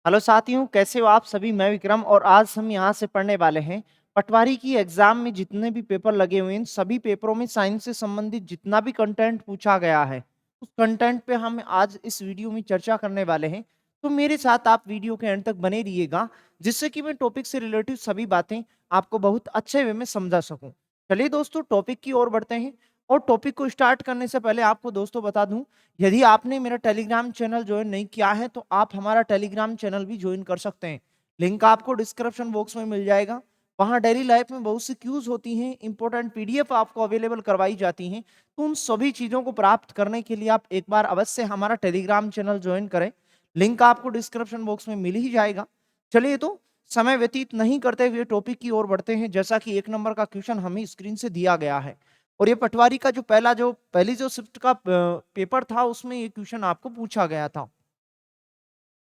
Hello साथियों, कैसे हो आप सभी। मैं विक्रम और आज हम यहाँ से पढ़ने वाले हैं पटवारी की एग्जाम में जितने भी पेपर लगे हुए हैं इन सभी पेपरों में साइंस से संबंधित जितना भी कंटेंट पूछा गया है उस कंटेंट पे हम आज इस वीडियो में चर्चा करने वाले हैं। तो मेरे साथ आप वीडियो के एंड तक बने रहिएगा जिससे कि मैं टॉपिक से रिलेटेड सभी बातें आपको बहुत अच्छे वे में समझा सकूं। चलिए दोस्तों, टॉपिक की ओर बढ़ते हैं। और टॉपिक को स्टार्ट करने से पहले आपको दोस्तों बता दूं, यदि आपने मेरा टेलीग्राम चैनल ज्वाइन नहीं किया है तो आप हमारा टेलीग्राम चैनल भी ज्वाइन कर सकते हैं। लिंक आपको डिस्क्रिप्शन बॉक्स में मिल जाएगा। वहां डेली लाइफ में बहुत सी क्यूज होती हैं, इंपॉर्टेंट पीडीएफ आपको अवेलेबल करवाई जाती हैं। तो उन सभी चीजों को प्राप्त करने के लिए आप एक बार अवश्य हमारा टेलीग्राम चैनल ज्वाइन करें। लिंक आपको डिस्क्रिप्शन बॉक्स में मिल ही जाएगा। चलिए तो समय व्यतीत नहीं करते हुए टॉपिक की ओर बढ़ते हैं। जैसा कि 1 नंबर का क्वेश्चन हमें स्क्रीन से दिया गया है और ये पटवारी का जो पहली जो शिफ्ट का पेपर था उसमें ये क्वेश्चन आपको पूछा गया था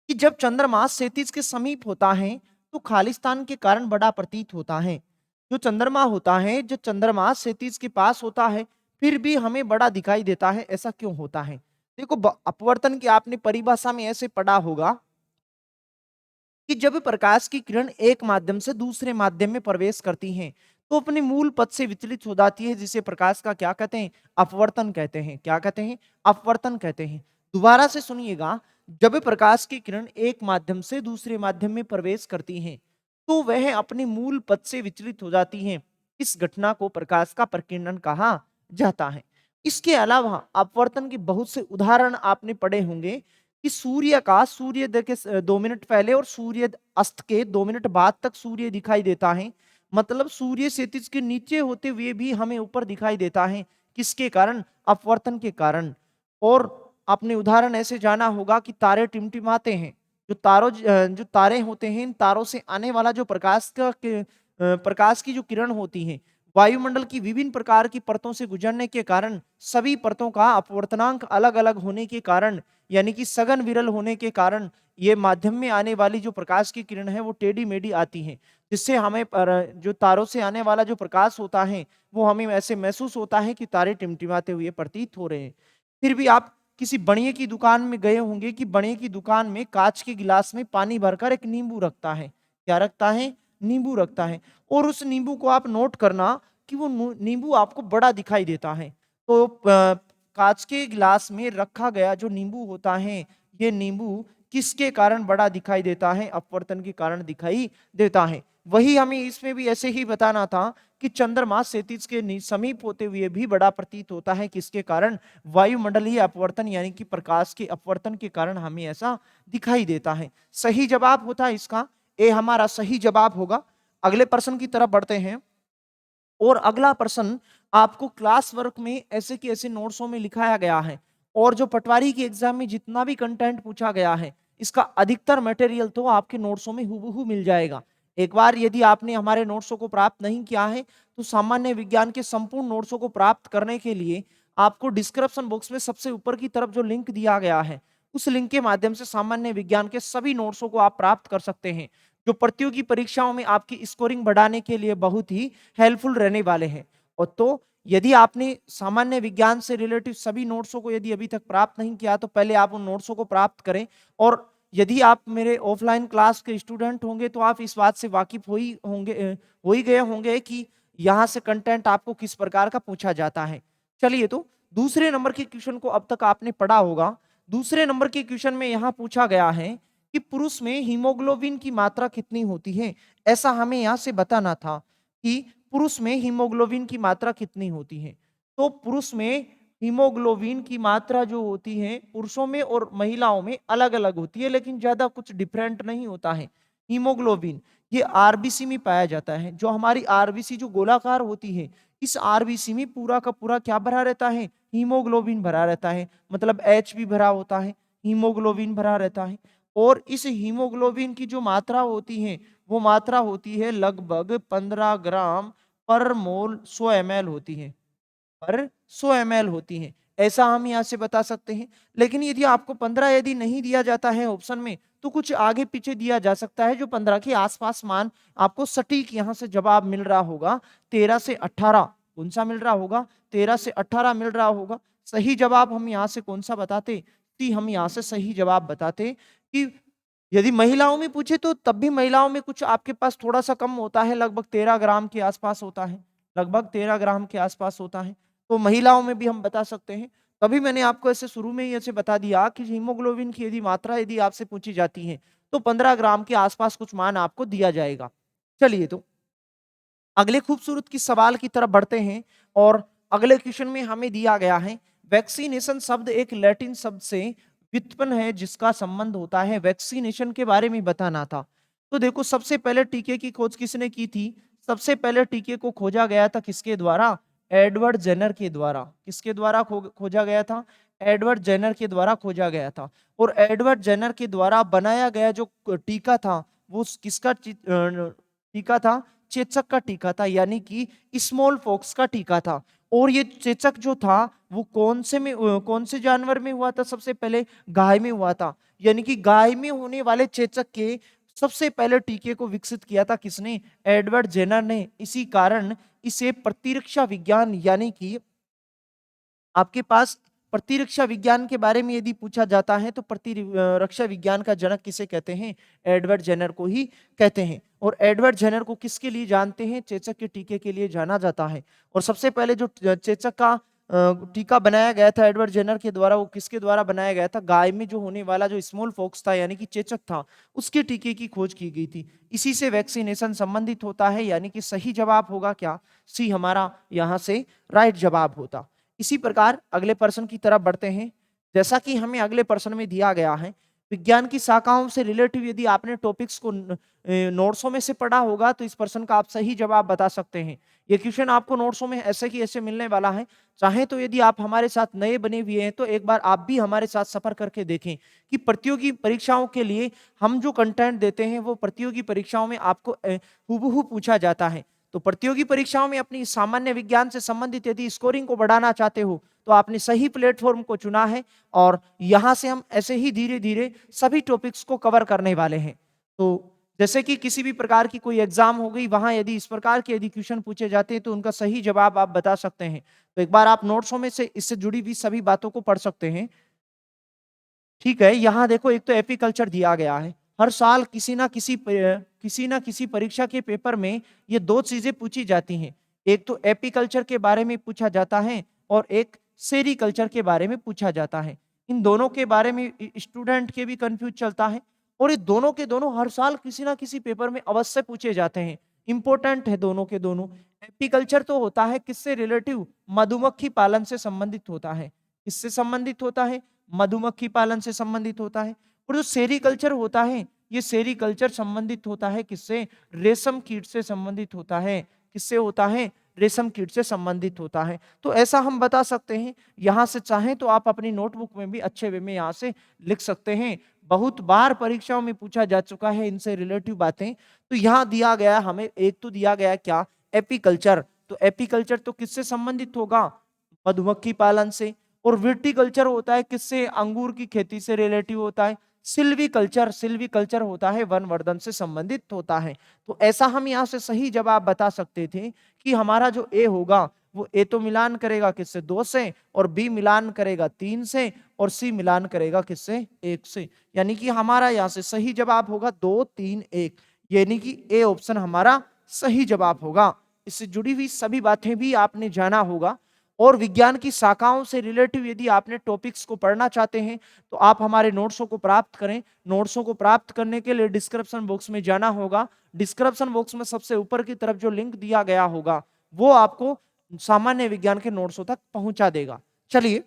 कि जब चंद्रमा क्षैतिज के समीप होता है तो खालिस्तान के कारण बड़ा प्रतीत होता है। जो चंद्रमा होता है, जो चंद्रमा क्षैतिज के पास होता है फिर भी हमें बड़ा दिखाई देता है, ऐसा क्यों होता है। देखो, अपवर्तन की आपने परिभाषा में ऐसे पढ़ा होगा कि जब प्रकाश की किरण एक माध्यम से दूसरे माध्यम में प्रवेश करती हैं तो अपने मूल पथ से विचलित हो जाती है, जिसे प्रकाश का क्या कहते हैं, अपवर्तन कहते हैं। क्या कहते हैं, अपवर्तन कहते हैं। दोबारा से सुनिएगा, जब प्रकाश की किरण एक माध्यम से दूसरे माध्यम में प्रवेश करती हैं तो वह अपने मूल पथ से विचलित हो जाती हैं। इस घटना को प्रकाश का प्रकीर्णन कहा जाता है। इसके अलावा अपवर्तन के बहुत से उदाहरण आपने पढ़े होंगे कि सूर्य का सूर्योदय के 2 मिनट पहले और सूर्य अस्त के 2 मिनट बाद तक सूर्य दिखाई देता है। मतलब सूर्य क्षितिज के नीचे होते हुए भी हमें ऊपर दिखाई देता है। किसके कारण, अपवर्तन के कारण। और आपने उदाहरण ऐसे जाना होगा कि तारे टिमटिमाते हैं। जो तारे होते हैं, इन तारों से आने वाला जो प्रकाश की जो किरण होती है वायुमंडल की विभिन्न प्रकार की परतों से गुजरने के कारण, सभी परतों का अपवर्तनांक अलग अलग होने के कारण, यानी कि सघन विरल होने के कारण ये माध्यम में आने वाली जो प्रकाश की किरण है वो टेढ़ी मेढ़ी आती है, जिससे हमें जो तारों से आने वाला जो प्रकाश होता है वो हमें ऐसे महसूस होता है कि तारे टिमटिमाते हुए प्रतीत हो रहे हैं। फिर भी आप किसी बनिए की दुकान में गए होंगे कि बनिए की दुकान में कांच के गिलास में पानी भरकर एक नींबू रखता है। क्या रखता है, नींबू रखता है। और उस नींबू को आप नोट करना कि वो नींबू आपको बड़ा दिखाई देता है। तो कांच के गिलास में रखा गया जो नींबू होता है, ये नींबू किसके कारण बड़ा दिखाई देता है, अपवर्तन के कारण दिखाई देता है। वही हमें इसमें भी ऐसे ही बताना था कि चंद्रमा क्षैतिज के समीप होते हुए भी बड़ा प्रतीत होता है। किसके कारण, वायुमंडलीय अपवर्तन यानी कि प्रकाश के अपवर्तन के कारण हमें ऐसा दिखाई देता है। सही जवाब होता है इसका ए, हमारा सही जवाब होगा। अगले प्रश्न की तरफ बढ़ते हैं। और अगला प्रश्न आपको क्लास वर्क में ऐसे के ऐसे नोट्सों में लिखाया गया है और जो पटवारी की एग्जाम में जितना भी कंटेंट पूछा गया है इसका अधिकतर मटेरियल तो आपके नोट्सों में हूबहू मिल जाएगा। एक बार यदि आपने हमारे नोट्सों को प्राप्त नहीं किया है तो सामान्य विज्ञान के संपूर्ण नोट्सों को प्राप्त करने के लिए आपको डिस्क्रिप्शन बॉक्स में सबसे ऊपर की तरफ जो लिंक दिया गया है उस लिंक के माध्यम से सामान्य विज्ञान के सभी नोट्सों को आप प्राप्त कर सकते हैं, जो प्रतियोगी परीक्षाओं में आपकी स्कोरिंग बढ़ाने के लिए बहुत ही हेल्पफुल रहने वाले हैं। और तो यदि आपने सामान्य विज्ञान से रिलेटेड सभी नोट्सों को यदि अभी तक प्राप्त नहीं किया तो पहले आप उन नोट्सों को प्राप्त करें। और यदि आप मेरे ऑफलाइन क्लास के स्टूडेंट होंगे तो आप इस बात से वाकिफ हो ही गए होंगे कि यहाँ से कंटेंट आपको किस प्रकार का पूछा जाता है। चलिए तो दूसरे नंबर के क्वेश्चन को अब तक आपने पढ़ा होगा। दूसरे नंबर के क्वेश्चन में यहाँ पूछा गया है कि पुरुष में हीमोग्लोबिन की मात्रा कितनी होती है। ऐसा हमें यहाँ से बताना था कि पुरुष में हीमोग्लोबिन की मात्रा कितनी होती है। तो पुरुष में हीमोग्लोबिन की मात्रा जो होती है पुरुषों में और महिलाओं में अलग अलग होती है, लेकिन ज्यादा कुछ डिफरेंट नहीं होता है। हीमोग्लोबिन ये आरबीसी में पाया जाता है। जो हमारी आरबीसी जो गोलाकार होती है, इस आरबीसी में पूरा का पूरा क्या भरा रहता है, हीमोग्लोबिन भरा रहता है। मतलब एच भी भरा होता है, हीमोग्लोबिन भरा रहता है। और इस हीमोग्लोबिन की जो मात्रा होती है वो मात्रा होती है लगभग 15 ग्राम पर मोल 100 ml होती है, पर 100 ml होती है। ऐसा हम यहाँ से बता सकते हैं। लेकिन यदि आपको 15 यदि नहीं दिया जाता है ऑप्शन में तो कुछ आगे पीछे दिया जा सकता है जो 15 के आसपास मान आपको सटीक यहाँ से जवाब मिल रहा होगा। 13 से 18 कौन सा मिल रहा होगा, 13 से 18 मिल रहा होगा। सही जवाब हम यहाँ से कौन सा बताते, सी हम यहाँ से सही जवाब बताते कि यदि महिलाओं में पूछे तो तब भी महिलाओं में कुछ आपके पास थोड़ा-सा कम होता है, लगभग 13 ग्राम के आसपास होता है, लगभग 13 ग्राम के आसपास होता है। तो महिलाओं में भी हम बता सकते हैं। तभी मैंने आपको ऐसे शुरू में ही ऐसे बता दिया कि हीमोग्लोबिन की यदि मात्रा यदि आपसे पूछी जाती है, तो 15 ग्राम के आसपास कुछ मान आपको दिया जाएगा। चलिए तो अगले खूबसूरत की सवाल की तरफ बढ़ते हैं और अगले क्वेश्चन में हमें दिया गया है वैक्सीनेशन शब्द एक लैटिन शब्द से व्युत्पन्न है जिसका संबंध होता है वैक्सीनेशन के बारे में बताना था। तो देखो सबसे पहले टीके की खोज किसने की थी? सबसे पहले टीके को खोजा गया था किसके द्वारा? एडवर्ड जेनर के द्वारा। किसके द्वारा खोजा गया था? एडवर्ड जेनर के द्वारा खोजा गया था। और एडवर्ड जेनर के द्वारा बनाया गया जो टीका था वो किसका टीका था? चेचक का टीका था, यानी कि स्मॉल पॉक्स का टीका था। और ये चेचक जो था वो कौन से जानवर में हुआ था? सबसे पहले गाय में हुआ था, यानी कि गाय में होने वाले चेचक के सबसे पहले टीके को विकसित किया था किसने? एडवर्ड जेनर ने। इसी कारण इसे प्रतिरक्षा विज्ञान, यानी कि आपके पास प्रतिरक्षा विज्ञान के बारे में यदि पूछा जाता है तो प्रतिरक्षा विज्ञान का जनक किसे कहते हैं? एडवर्ड जेनर को ही कहते हैं। और एडवर्ड जेनर को किसके लिए जानते हैं? चेचक के टीके के लिए जाना जाता है। और सबसे पहले जो चेचक का टीका बनाया गया था एडवर्ड जेनर के द्वारा, वो किसके द्वारा बनाया गया था? गाय में जो होने वाला जो स्मॉल पॉक्स था, यानी कि चेचक था, उसके टीके की खोज की गई थी। इसी से वैक्सीनेशन संबंधित होता है, यानी कि सही जवाब होगा क्या? सी हमारा यहाँ से राइट जवाब होता। इसी प्रकार अगले प्रश्न की तरफ बढ़ते हैं। जैसा कि हमें अगले प्रश्न में दिया गया है, विज्ञान की शाखाओं से रिलेटिव यदि आपने टॉपिक्स को नोट्सों में से पढ़ा होगा तो इस प्रश्न का आप सही जवाब बता सकते हैं। ये क्वेश्चन आपको नोट्सों में ऐसे की ऐसे मिलने वाला है। चाहे तो यदि आप हमारे साथ नए बने हुए हैं तो एक बार आप भी हमारे साथ सफर करके देखें कि प्रतियोगी परीक्षाओं के लिए हम जो कंटेंट देते हैं वो प्रतियोगी परीक्षाओं में आपको हूबहू पूछा जाता है। तो प्रतियोगी परीक्षाओं में अपनी सामान्य विज्ञान से संबंधित यदि स्कोरिंग को बढ़ाना चाहते हो तो आपने सही प्लेटफॉर्म को चुना है। और यहां से हम ऐसे ही धीरे धीरे सभी टॉपिक्स को कवर करने वाले हैं। तो जैसे कि किसी भी प्रकार की कोई एग्जाम हो गई, वहां यदि इस प्रकार के यदि क्वेश्चन पूछे जाते हैं तो उनका सही जवाब आप बता सकते हैं। तो एक बार आप नोट्सों में से इससे जुड़ी हुई सभी बातों को पढ़ सकते हैं। ठीक है, यहाँ देखो एक तो एपीकल्चर दिया गया है। हर साल किसी ना किसी परीक्षा के पेपर में ये दो चीजें पूछी जाती हैं। एक तो एपीकल्चर के बारे में पूछा जाता है और एक सेरीकल्चर के बारे में पूछा जाता है। इन दोनों के बारे में स्टूडेंट के भी कंफ्यूज चलता है। और ये दोनों के दोनों हर साल किसी ना किसी पेपर में अवश्य पूछे जाते हैं। इंपॉर्टेंट है दोनों के दोनों। एपीकल्चर तो होता है किससे रिलेटिव? मधुमक्खी पालन से संबंधित होता है। किससे संबंधित होता है? मधुमक्खी पालन से संबंधित होता है। और जो सेरीकल्चर होता है, ये सेरीकल्चर संबंधित होता है किससे? रेशम कीट से संबंधित होता है। किससे होता है? रेशम कीट से संबंधित होता है। तो ऐसा हम बता सकते हैं। यहां से चाहें तो आप अपनी नोटबुक में भी अच्छे वे में यहां से लिख सकते हैं। बहुत बार परीक्षाओं में पूछा जा चुका है इनसे रिलेटिव बातें। तो यहाँ दिया गया हमें, एक तो दिया गया क्या? एपीकल्चर। तो एपीकल्चर तो किससे संबंधित होगा? मधुमक्खी पालन से। और विटीकल्चर होता है किससे? अंगूर की खेती से रिलेटिव होता है। सिल्वीकल्चर होता है वनवर्धन से संबंधित होता है। तो ऐसा हम यहाँ से सही जवाब बता सकते थे कि हमारा जो ए होगा वो ए तो मिलान करेगा किससे? 2 से, और बी मिलान करेगा 3 से, और सी मिलान करेगा किससे? 1 से। यानी कि हमारा यहाँ से सही जवाब होगा 2 3 1, यानी कि ए ऑप्शन हमारा सही जवाब होगा। इससे जुड़ी हुई सभी बातें भी आपने जाना होगा। और विज्ञान की शाखाओं से रिलेटिव यदि आपने टॉपिक्स को पढ़ना चाहते हैं तो आप हमारे नोट्सों को प्राप्त करें। नोट्सों को प्राप्त करने के लिए डिस्क्रिप्शन बॉक्स में जाना होगा। डिस्क्रिप्शन बॉक्स में सबसे ऊपर की तरफ जो लिंक दिया गया होगा वो आपको सामान्य विज्ञान के नोट्सों तक पहुंचा देगा। चलिए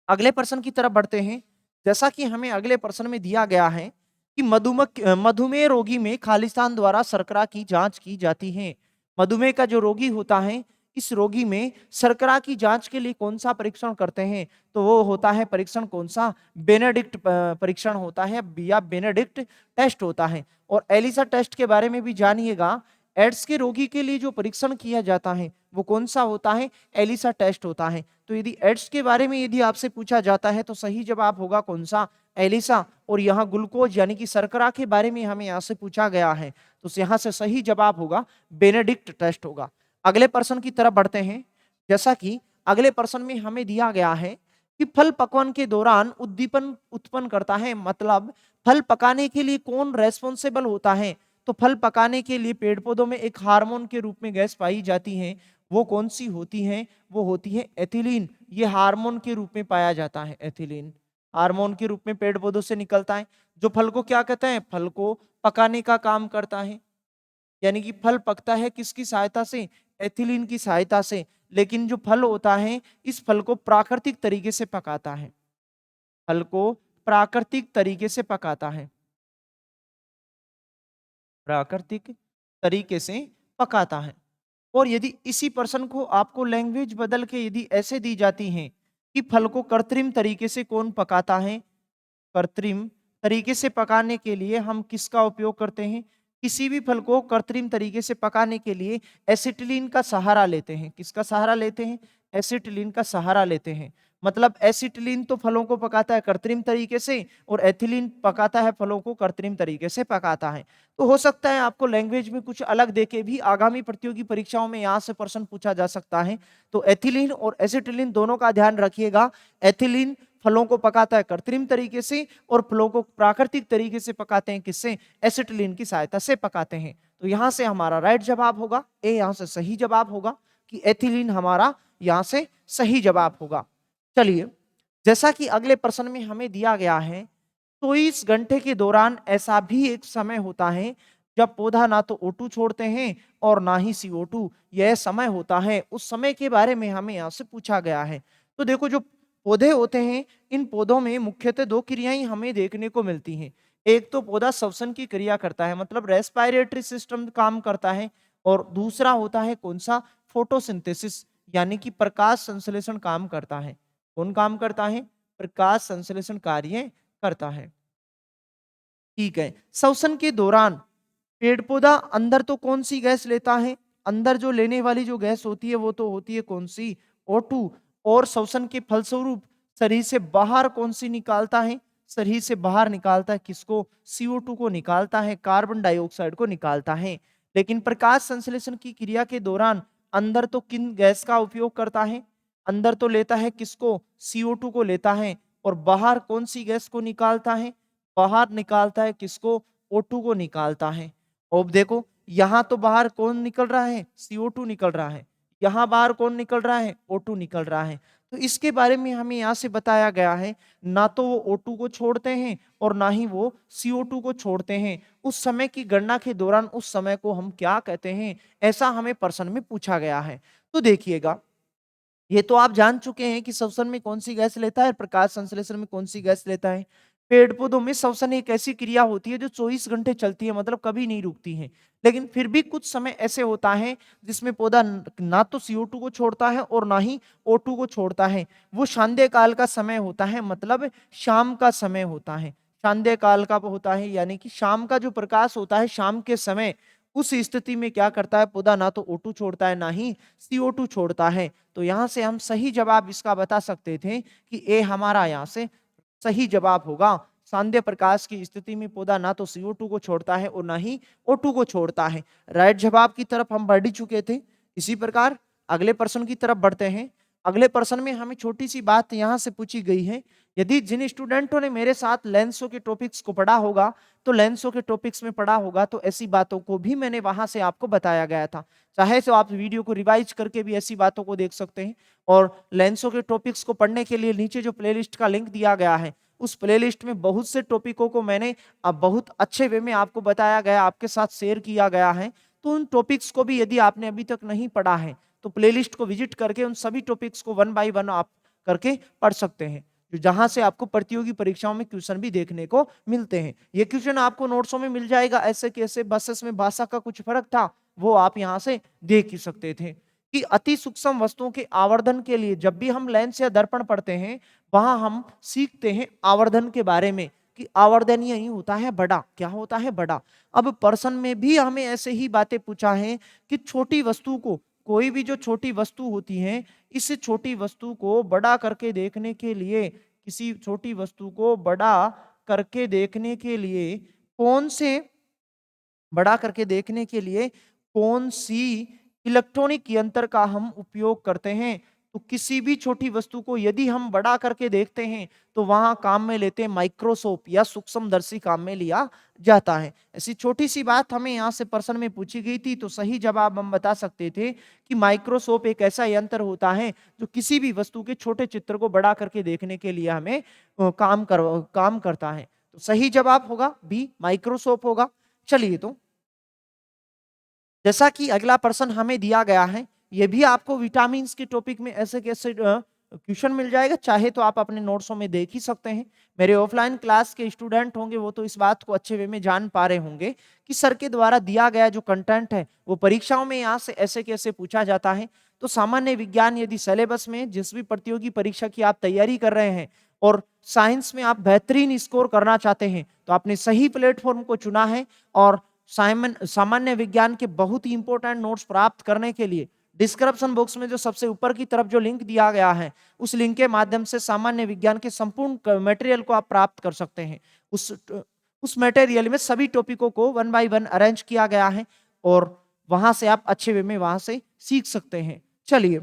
अगले प्रश्न की तरफ बढ़ते हैं। जैसा कि हमें अगले प्रश्न में दिया गया है कि मधुमेह रोगी में खालिस्तान द्वारा शर्करा की जांच की जाती है। मधुमेह का जो रोगी होता है, इस रोगी में शर्करा की जांच के लिए कौन सा परीक्षण करते हैं? तो वो होता है परीक्षण कौन सा? बेनेडिक्ट परीक्षण होता है या बेनेडिक्ट टेस्ट होता है। और एलिसा टेस्ट के बारे में भी जानिएगा। एड्स के रोगी के लिए जो परीक्षण किया जाता है वो कौन सा होता है? एलिसा टेस्ट होता है। तो यदि एड्स के बारे में यदि आपसे पूछा जाता है तो सही जवाब होगा कौन सा? एलिसा। और यहाँ ग्लूकोज यानी कि शर्करा के बारे में हमें यहाँ से पूछा गया है तो यहाँ से सही जवाब होगा बेनेडिक्ट टेस्ट होगा। अगले प्रश्न की तरफ बढ़ते हैं। जैसा कि अगले प्रश्न में हमें दिया गया है कि फल पकवन के दौरान उद्दीपन उत्पन्न करता है, मतलब फल पकाने के लिए कौन रेस्पॉन्सिबल होता है? तो फल पकाने के लिए पेड़ पौधों में एक हार्मोन के रूप में गैस पाई जाती है। वो कौन सी होती है? वो होती है एथिलीन। ये हार्मोन के रूप में पाया जाता है, एथिलीन हार्मोन के रूप में पेड़ पौधों से निकलता है, जो फल को क्या कहते हैं? फल को पकाने का काम करता है। यानी कि फल पकता है किसकी सहायता से? एथिलीन की सहायता से। लेकिन जो फल होता है, इस फल को प्राकृतिक तरीके से पकाता है। फल को प्राकृतिक तरीके से पकाता है, प्राकृतिक तरीके से पकाता है। और यदि इसी पर्सन को आपको लैंग्वेज बदल के यदि ऐसे दी जाती है कि फल को कृत्रिम तरीके से कौन पकाता है? कृत्रिम तरीके से पकाने के लिए हम किसका उपयोग करते हैं? किसी भी फल को कृत्रिम तरीके से पकाने के लिए एसिटिलीन का सहारा लेते हैं। किसका सहारा लेते हैं? एसिटिलीन का सहारा लेते हैं। मतलब एसिटिलीन तो फलों को पकाता है कृत्रिम तरीके से, और एथिलीन पकाता है फलों को कृत्रिम तरीके से पकाता है। तो हो सकता है आपको लैंग्वेज में कुछ अलग देके भी आगामी प्रतियोगी परीक्षाओं में यहाँ से प्रश्न पूछा जा सकता है। तो एथिलीन और एसिटिलीन दोनों का ध्यान रखिएगा। एथिलीन फलों को पकाता है कृत्रिम तरीके से, और फलों को प्राकृतिक तरीके से पकाते हैं किससे? एसिटिलीन की सहायता से पकाते हैं। तो यहां से हमारा राइट जवाब होगा ए, यहां से सही जवाब होगा कि एथिलीन हमारा यहां से सही जवाब होगा। चलिए, जैसा कि अगले प्रश्न में हमें दिया गया है, 24 घंटे के दौरान ऐसा भी एक समय होता है जब पौधा ना तो O2 छोड़ते हैं और ना ही CO2। यह समय होता है, उस समय के बारे में हमें यहाँ से पूछा गया है। तो देखो, जो पौधे होते हैं, इन पौधों में मुख्यतः दो क्रियाएं हमें देखने को मिलती हैं। एक तो पौधा श्वसन की क्रिया करता है, मतलब रेस्पिरेटरी सिस्टम काम करता है, और दूसरा होता है कौन सा? फोटोसिंथेसिस, यानी कि प्रकाश संश्लेषण काम करता है। कौन काम करता है? प्रकाश संश्लेषण कार्य करता है। ठीक है, श्वसन के दौरान पेड़ पौधा अंदर तो कौन सी गैस लेता है? अंदर जो लेने वाली जो गैस होती है वो तो होती है कौन सी? O2। और श्वसन के फलस्वरूप शरीर से बाहर कौन सी निकालता है? शरीर से बाहर निकालता है किसको? CO2 को निकालता है, कार्बन डाइऑक्साइड को निकालता है। लेकिन प्रकाश संश्लेषण की क्रिया के दौरान अंदर तो किन गैस का उपयोग करता है? अंदर तो लेता है किसको? CO2 को लेता है। और बाहर कौन सी गैस को निकालता है? बाहर निकालता है किसको? O2 को निकालता है। अब देखो, यहां तो बाहर कौन निकल रहा है? CO2 निकल रहा है। यहां बाहर कौन निकल रहा है? O2 निकल रहा है। तो इसके बारे में हमें यहां से बताया गया है, ना तो वो O2 को छोड़ते हैं और ना ही वो CO2 को छोड़ते हैं। उस समय की गणना के दौरान उस समय को हम क्या कहते हैं? ऐसा हमें प्रश्न में पूछा गया है। तो देखिएगा, ये तो आप जान चुके हैं कि श्वसन में कौन सी गैस लेता है, प्रकाश संश्लेषण में कौन सी गैस लेता है। पेड़ पौधों में श्वसन एक ऐसी क्रिया होती है जो 24 घंटे चलती है, मतलब कभी नहीं रुकती है। लेकिन फिर भी कुछ समय ऐसे होता है जिसमें पौधा ना तो CO2 को छोड़ता है और ना ही O2 को छोड़ता है। वो सांध्य काल का समय होता है, मतलब शाम का समय होता है। सांध्य काल का होता है, यानी कि शाम का जो प्रकाश होता है, शाम के समय, उस स्थिति में क्या करता है पौधा? ना तो O2 छोड़ता है, ना ही CO2 छोड़ता है। तो यहां से हम सही जवाब इसका बता सकते थे कि ए हमारा यहां से सही जवाब होगा। सांध्य प्रकाश की स्थिति में पौधा ना तो CO2 को छोड़ता है और ना ही O2 को छोड़ता है। राइट जवाब की तरफ हम बढ़ ही चुके थे। इसी प्रकार अगले प्रश्न की तरफ बढ़ते हैं। अगले प्रश्न में हमें छोटी सी बात यहां से पूछी गई है, यदि जिन स्टूडेंटों ने मेरे साथ लेंसों के टॉपिक्स को पढ़ा होगा, तो लेंसों के टॉपिक्स में पढ़ा होगा, तो ऐसी बातों को भी मैंने वहां से आपको बताया गया था। चाहे तो आप वीडियो को रिवाइज करके भी ऐसी बातों को देख सकते हैं। और लेंसों के टॉपिक्स को पढ़ने के लिए नीचे जो प्लेलिस्ट का लिंक दिया गया है, उस प्लेलिस्ट में बहुत से टॉपिकों को मैंने अब बहुत अच्छे वे में आपको बताया गया, आपके साथ शेयर किया गया है। तो उन टॉपिक्स को भी यदि आपने अभी तक नहीं पढ़ा है, तो प्लेलिस्ट को विजिट करके उन सभी टॉपिक्स को 1 बाय 1 आप करके पढ़ सकते हैं, जहां से आपको प्रतियोगी परीक्षाओं में क्वेश्चन भी देखने को मिलते हैं। ये क्वेश्चन आपको नोट्सों में मिल जाएगा, ऐसे कैसे बसेस में भाषा का कुछ फर्क था वो आप यहां से देख ही सकते थे। कि अति सूक्ष्म वस्तुओं के आवर्धन के लिए जब भी हम लेंस या दर्पण पढ़ते हैं, वहां हम सीखते हैं आवर्धन के बारे में, कि आवर्धन यही होता है बड़ा। क्या होता है? बड़ा। अब प्रश्न में भी हमें ऐसे ही बातें पूछा है कि छोटी वस्तु को, कोई भी जो छोटी वस्तु होती है, इस छोटी वस्तु को बड़ा करके देखने के लिए, किसी छोटी वस्तु को बड़ा करके देखने के लिए कौन से, बड़ा करके देखने के लिए कौन सी इलेक्ट्रॉनिक यंत्र का हम उपयोग करते हैं? तो किसी भी छोटी वस्तु को यदि हम बड़ा करके देखते हैं तो वहां काम में लेते हैं माइक्रोस्कोप या सूक्ष्मदर्शी काम में लिया जाता है। ऐसी छोटी सी बात हमें यहाँ से प्रश्न में पूछी गई थी, तो सही जवाब हम बता सकते थे कि माइक्रोस्कोप एक ऐसा यंत्र होता है जो किसी भी वस्तु के छोटे चित्र को बड़ा करके देखने के लिए हमें काम करता है। तो सही जवाब होगा बी, माइक्रोस्कोप होगा। चलिए, तो जैसा कि अगला प्रश्न हमें दिया गया है, ये भी आपको विटामिन के टॉपिक में ऐसे कैसे क्वेश्चन मिल जाएगा, चाहे तो आप अपने नोट्सों में देख ही सकते हैं। मेरे ऑफलाइन क्लास के स्टूडेंट होंगे वो तो इस बात को अच्छे वे में जान पा रहे होंगे कि सर के द्वारा दिया गया जो कंटेंट है वो परीक्षाओं में यहाँ से ऐसे कैसे पूछा जाता है। तो सामान्य विज्ञान यदि सिलेबस में जिस भी प्रतियोगी परीक्षा की आप तैयारी कर रहे हैं और साइंस में आप बेहतरीन स्कोर करना चाहते हैं तो आपने सही प्लेटफॉर्म को चुना है। और सामान्य विज्ञान के बहुत ही इंपॉर्टेंट नोट्स प्राप्त करने के लिए डिस्क्रिप्शन बॉक्स में जो सबसे ऊपर की तरफ जो लिंक दिया गया है उस लिंक के माध्यम से सामान्य विज्ञान के संपूर्ण मटेरियल को आप प्राप्त कर सकते हैं। उस मटेरियल में सभी टॉपिकों को वन बाय वन अरेंज किया गया है और वहां से आप अच्छे वे में वहां से सीख सकते हैं। चलिए,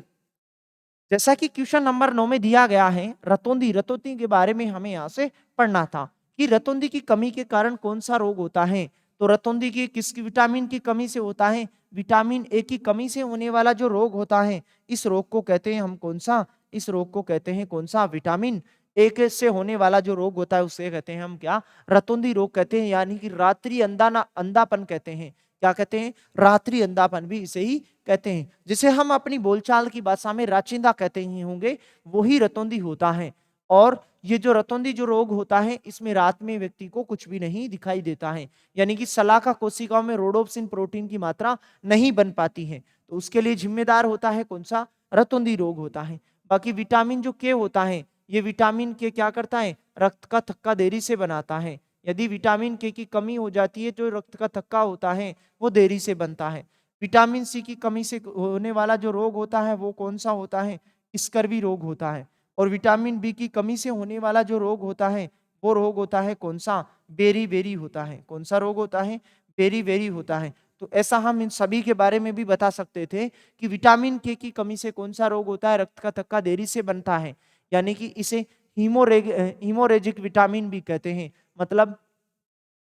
जैसा कि क्वेश्चन नंबर 9 में दिया गया है, रतौंधी के बारे में हमें यहाँ से पढ़ना था कि रतौंधी की कमी के कारण कौन सा रोग होता है। तो रतौंधी की किसकी विटामिन की कमी से होता है, विटामिन ए की कमी से होने वाला जो रोग होता है इस रोग को कहते हैं हम कौन सा, इस रोग को कहते हैं कौन सा, विटामिन ए के से होने वाला जो रोग होता है उसे कहते हैं हम क्या, रतौंधी रोग कहते हैं, यानी कि रात्रि अंधापन कहते हैं। क्या कहते हैं, रात्रि अंधापन भी इसे ही कहते हैं। जिसे हम अपनी बोलचाल की भाषा में राचिंदा कहते ही होंगे, वही रतौंधी होता है। और ये जो रतौंधी जो रोग होता है इसमें रात में व्यक्ति को कुछ भी नहीं दिखाई देता है, यानी कि शलाका कोशिकाओं में रोडोप्सिन प्रोटीन की मात्रा नहीं बन पाती है, तो उसके लिए जिम्मेदार होता है कौन सा, रतौंधी रोग होता है। बाकी विटामिन जो के होता है, ये विटामिन के क्या करता है, रक्त का थक्का देरी से बनाता है। यदि विटामिन के की कमी हो जाती है तो रक्त का थक्का होता है वो देरी से बनता है। विटामिन सी की कमी से होने वाला जो रोग होता है वो कौन सा होता है, स्कर्वी रोग होता है। और विटामिन बी की कमी से होने वाला जो रोग होता है वो रोग होता है कौन सा, बेरी बेरी होता है। कौन सा रोग होता है, बेरी बेरी होता है। तो ऐसा हम इन सभी के बारे में भी बता सकते थे कि विटामिन के की कमी से कौन सा रोग होता है, रक्त का थक्का देरी से बनता है, यानी कि इसे हीमोरेजिक विटामिन भी कहते हैं। मतलब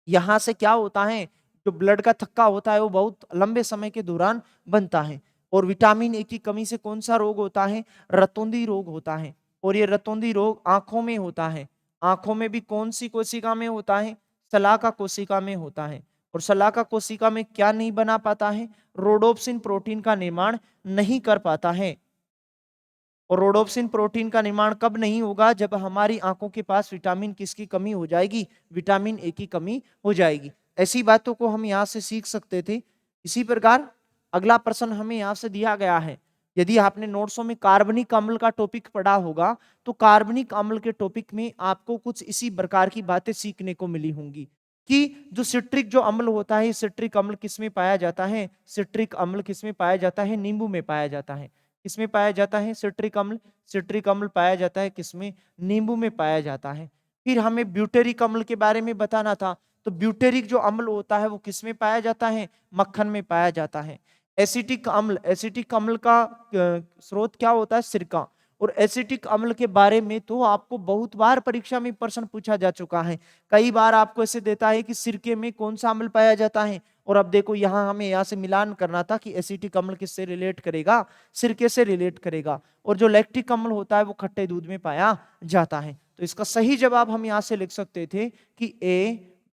यहाँ से क्या होता है, जो ब्लड का थक्का होता है वो बहुत लंबे समय के दौरान बनता है। और विटामिन ए की कमी से कौन सा रोग होता है, रतौंधी रोग होता है। और ये रतौंधी रोग आंखों में होता है। आंखों में भी कौन सी कोशिका में होता है, शलाका कोशिका में होता है। और शलाका कोशिका में क्या नहीं बना पाता है, रोडोप्सिन प्रोटीन का निर्माण नहीं कर पाता है। और रोडोप्सिन प्रोटीन का निर्माण कब नहीं होगा, जब हमारी आंखों के पास विटामिन किसकी कमी हो जाएगी, विटामिन ए की कमी हो जाएगी। ऐसी बातों को हम यहाँ से सीख सकते थे। इसी प्रकार अगला प्रश्न हमें यहाँ से दिया गया है, यदि आपने नोट्सों में कार्बनिक अम्ल का टॉपिक पढ़ा होगा तो कार्बनिक अम्ल के टॉपिक में आपको कुछ इसी प्रकार की बातें सीखने को मिली होंगी कि जो सिट्रिक जो अम्ल होता है, सिट्रिक अम्ल किसमें पाया जाता है, सिट्रिक अम्ल किसमें पाया जाता है, नींबू में पाया जाता है। किसमें पाया जाता है सिट्रिक अम्ल, सिट्रिक अम्ल पाया जाता है किसमें, नींबू में पाया जाता है। फिर हमें ब्यूटेरिक अम्ल के बारे में बताना था, तो ब्यूटेरिक जो अम्ल होता है वो किसमें पाया जाता है, मक्खन में पाया जाता है। एसिटिक अम्ल, एसिटिक अम्ल का स्रोत क्या होता है, सिरका। और एसिटिक अम्ल के बारे में तो आपको बहुत बार परीक्षा में प्रश्न पूछा जा चुका है। कई बार आपको ऐसे देता है कि सिरके में कौन सा अम्ल पाया जाता है, और अब देखो यहाँ हमें यहाँ से मिलान करना था कि एसिटिक अम्ल किससे रिलेट करेगा, सिरके से रिलेट करेगा। और जो लैक्टिक अम्ल होता है वो खट्टे दूध में पाया जाता है। तो इसका सही जवाब हम यहाँ से लिख सकते थे कि ए,